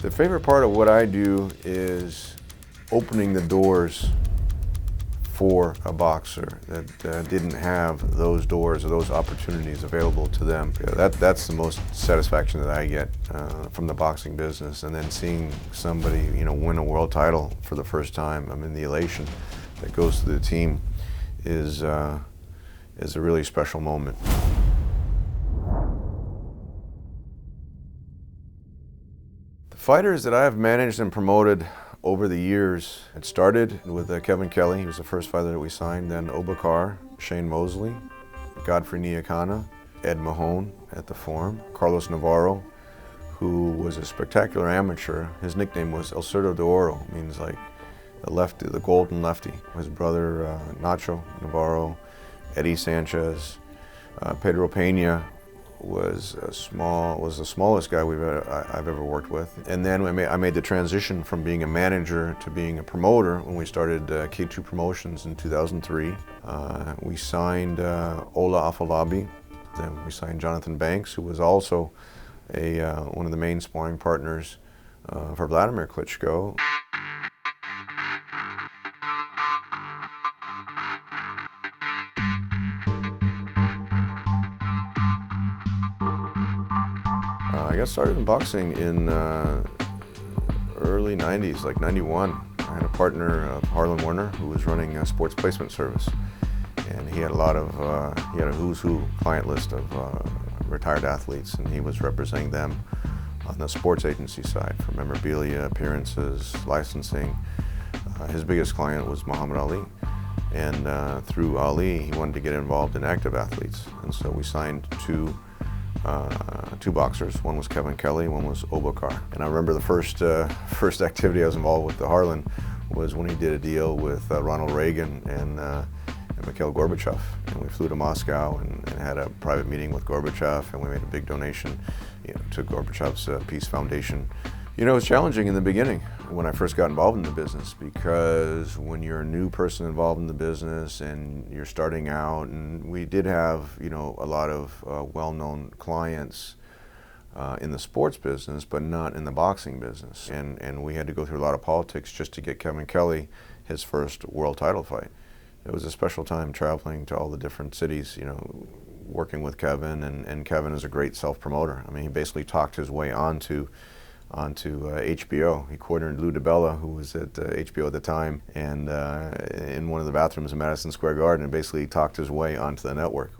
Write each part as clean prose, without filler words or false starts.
The favorite part of what I do is opening the doors for a boxer that didn't have those doors or those opportunities available to them. That's the most satisfaction that I get from the boxing business, and then seeing somebody, win a world title for the first time. I mean, the elation that goes to the team is a really special moment. The fighters that I have managed and promoted over the years, it started with Kelley. He was the first fighter that we signed. Then Carr, Shane Mosley, Godfrey Niakana, Ed Mahone at the Forum, Carlos Navarro, who was a spectacular amateur. His nickname was El Cerdo de Oro, means like the lefty, the golden lefty. His brother Nacho Navarro, Eddie Sanchez, Pedro Pena was the smallest guy I've ever worked with. And then I made the transition from being a manager to being a promoter when we started K2 Promotions in 2003. We signed Ola Afolabi. Then we signed Jonathan Banks, who was also one of the main sparring partners for Vladimir Klitschko. I got started in boxing in early 90s, like 91. I had a partner, Harlan Werner, who was running a sports placement service. And he had he had a who's who client list of retired athletes, and he was representing them on the sports agency side for memorabilia, appearances, licensing. His biggest client was Muhammad Ali. And through Ali, he wanted to get involved in active athletes. And so we signed two boxers. One was Kelley, one was Carr. And I remember the first activity I was involved with Harlan was when he did a deal with Ronald Reagan and Mikhail Gorbachev. And we flew to Moscow and had a private meeting with Gorbachev, and we made a big donation to Gorbachev's Peace Foundation. It was challenging in the beginning when I first got involved in the business, because when you're a new person involved in the business and you're starting out, and we did have a lot of well-known clients in the sports business, but not in the boxing business, and we had to go through a lot of politics just to get Kelley his first world title fight. It was a special time traveling to all the different cities, working with Kevin, and Kevin is a great self-promoter. I mean, he basically talked his way onto HBO. He coordinated Lou DiBella, who was at HBO at the time, and in one of the bathrooms in Madison Square Garden, and basically talked his way onto the network.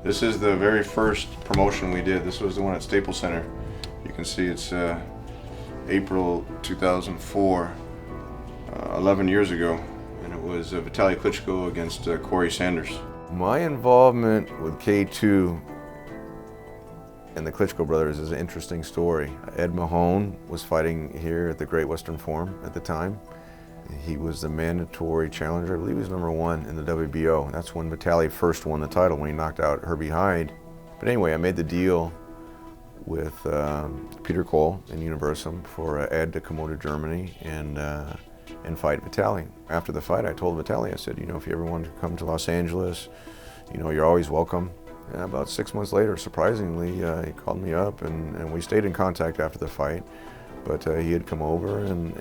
This is the very first promotion we did. This was the one at Staples Center. You can see it's April 2004, 11 years ago, and it was Vitali Klitschko against Corey Sanders. My involvement with K2 and the Klitschko brothers is an interesting story. Ed Mahone was fighting here at the Great Western Forum at the time. He was the mandatory challenger. I believe he was #1 in the WBO. That's when Vitali first won the title, when he knocked out Herbie Hyde. But anyway, I made the deal with Peter Cole and Universum for Ed to come over to Germany and fight Vitali. After the fight, I told Vitali, I said, if you ever want to come to Los Angeles, you're always welcome. And about 6 months later, surprisingly, he called me up, and we stayed in contact after the fight. But he had come over and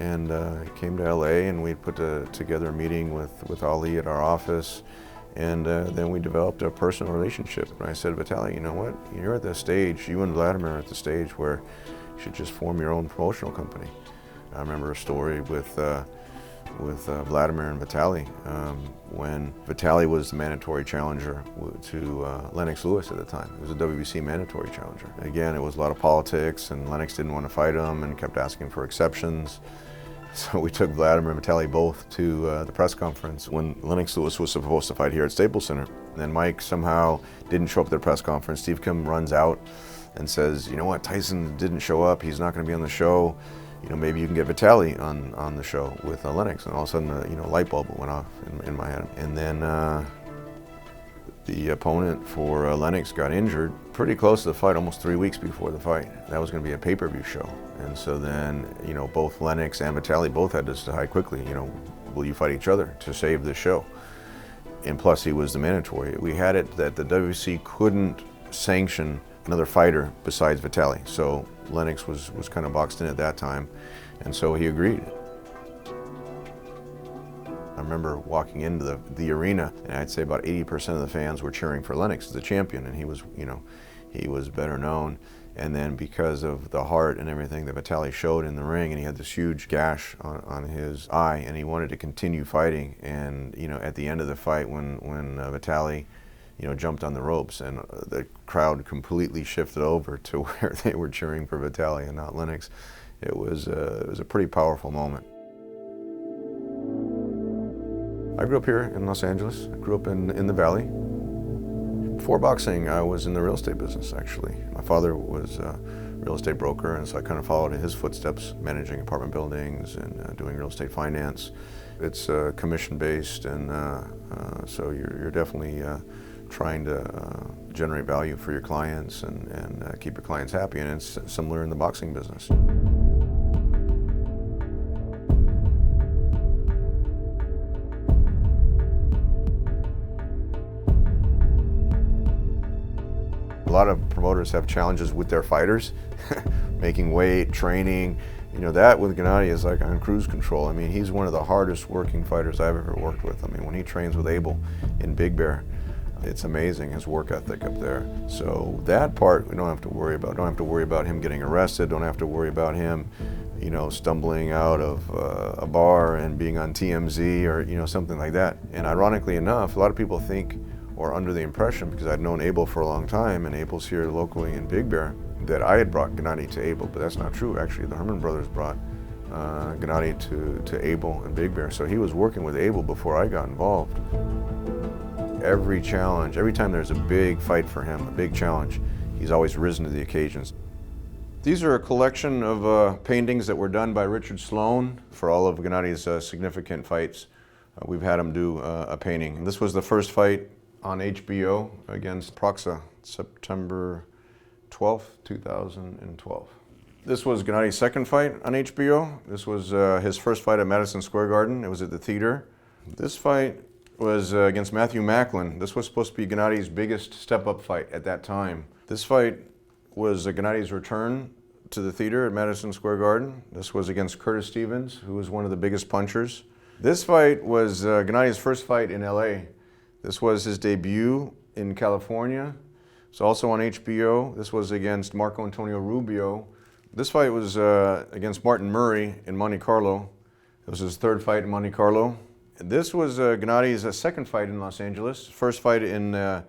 came to LA, and we put together a meeting with Ali at our office, and then we developed a personal relationship. And I said, Vitali, you know what? You're at the stage, you and Vladimir are at the stage where you should just form your own promotional company. I remember a story with Vladimir and Vitali when Vitali was the mandatory challenger to Lennox Lewis at the time. It was a WBC mandatory challenger. Again, it was a lot of politics, and Lennox didn't want to fight him and kept asking for exceptions. So we took Vladimir and Vitali both to the press conference when Lennox Lewis was supposed to fight here at Staples Center. And then Mike somehow didn't show up at the press conference. Steve Kim runs out and says, you know what, Tyson didn't show up, he's not going to be on the show. Maybe you can get Vitali on the show with Lennox. And all of a sudden, a light bulb went off in my head. And then the opponent for Lennox got injured pretty close to the fight, almost 3 weeks before the fight. That was going to be a pay-per-view show. And so then, both Lennox and Vitali both had to decide quickly, will you fight each other to save the show? And plus he was the mandatory. We had it that the WC couldn't sanction another fighter besides Vitali. So Lennox was kind of boxed in at that time, and so he agreed. I remember walking into the arena, and I'd say about 80% of the fans were cheering for Lennox as the champion, and he was, he was better known. And then because of the heart and everything that Vitali showed in the ring, and he had this huge gash on his eye, and he wanted to continue fighting. And at the end of the fight, when Vitali, jumped on the ropes, and the crowd completely shifted over to where they were cheering for Vitali and not Lennox, it was a pretty powerful moment. I grew up here in Los Angeles. I grew up in the Valley. Before boxing, I was in the real estate business, actually. My father was a real estate broker, and so I kind of followed in his footsteps, managing apartment buildings and doing real estate finance. It's commission-based, and so you're definitely trying to generate value for your clients and keep your clients happy, and it's similar in the boxing business. A lot of promoters have challenges with their fighters, making weight, training. That with Gennady is like on cruise control. I mean, he's one of the hardest working fighters I've ever worked with. I mean, when he trains with Abel in Big Bear, it's amazing, his work ethic up there. So that part we don't have to worry about. Don't have to worry about him getting arrested. Don't have to worry about him, stumbling out of a bar and being on TMZ or, something like that. And ironically enough, a lot of people think or under the impression, because I'd known Abel for a long time, and Abel's here locally in Big Bear, that I had brought Gennady to Abel, but that's not true. Actually, the Herman brothers brought Gennady to Abel in Big Bear. So he was working with Abel before I got involved. Every challenge, every time there's a big fight for him, a big challenge, he's always risen to the occasions. These are a collection of paintings that were done by Richard Sloan for all of Gennady's significant fights. We've had him do a painting. This was the first fight on HBO against Proxa, September 12th, 2012. This was Gennady's second fight on HBO. This was his first fight at Madison Square Garden. It was at the theater. This fight was against Matthew Macklin. This was supposed to be Gennady's biggest step-up fight at that time. This fight was Gennady's return to the theater at Madison Square Garden. This was against Curtis Stevens, who was one of the biggest punchers. This fight was Gennady's first fight in LA. This was his debut in California. It's also on HBO. This was against Marco Antonio Rubio. This fight was against Martin Murray in Monte Carlo. It was his third fight in Monte Carlo. This was Gennady's second fight in Los Angeles. First fight in the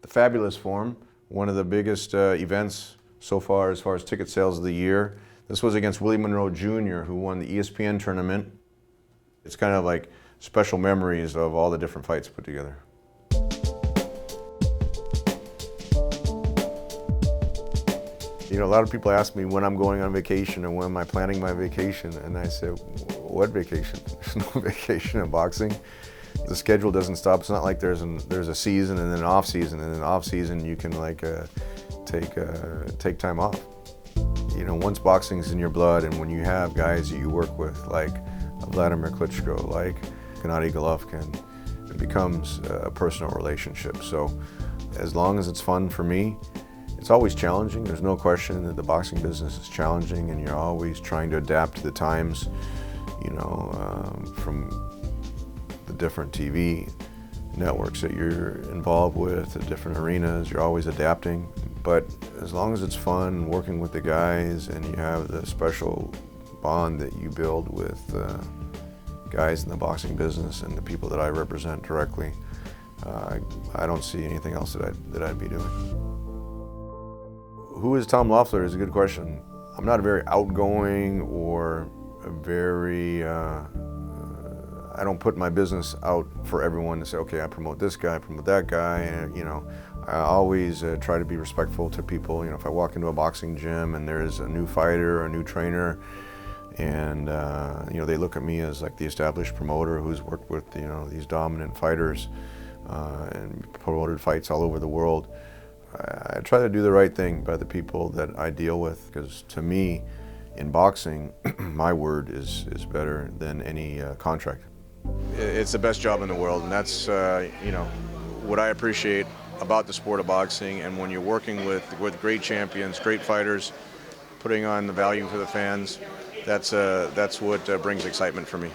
Fabulous Forum, one of the biggest events so far as ticket sales of the year. This was against Willie Monroe Jr., who won the ESPN tournament. It's kind of like special memories of all the different fights put together. A lot of people ask me when I'm going on vacation and when am I planning my vacation, and I say, what vacation? There's no vacation in boxing. The schedule doesn't stop. It's not like there's a season and then an off season, and then off season you can take time off. Once boxing's in your blood, and when you have guys that you work with like Vladimir Klitschko, like Gennady Golovkin, it becomes a personal relationship. So as long as it's fun for me, it's always challenging. There's no question that the boxing business is challenging, and you're always trying to adapt to the times, from the different TV networks that you're involved with, the different arenas, you're always adapting. But as long as it's fun working with the guys and you have the special bond that you build with guys in the boxing business and the people that I represent directly, I don't see anything else that I'd be doing. Who is Tom Loeffler is a good question. I'm not very outgoing or I don't put my business out for everyone to say, okay, I promote this guy, I promote that guy, and I always try to be respectful to people. If I walk into a boxing gym and there's a new fighter or a new trainer, and they look at me as like the established promoter who's worked with these dominant fighters and promoted fights all over the world, I try to do the right thing by the people that I deal with, because to me, in boxing, my word is better than any contract. It's the best job in the world, and that's you know, what I appreciate about the sport of boxing. And when you're working with great champions, great fighters, putting on the value for the fans, that's what brings excitement for me.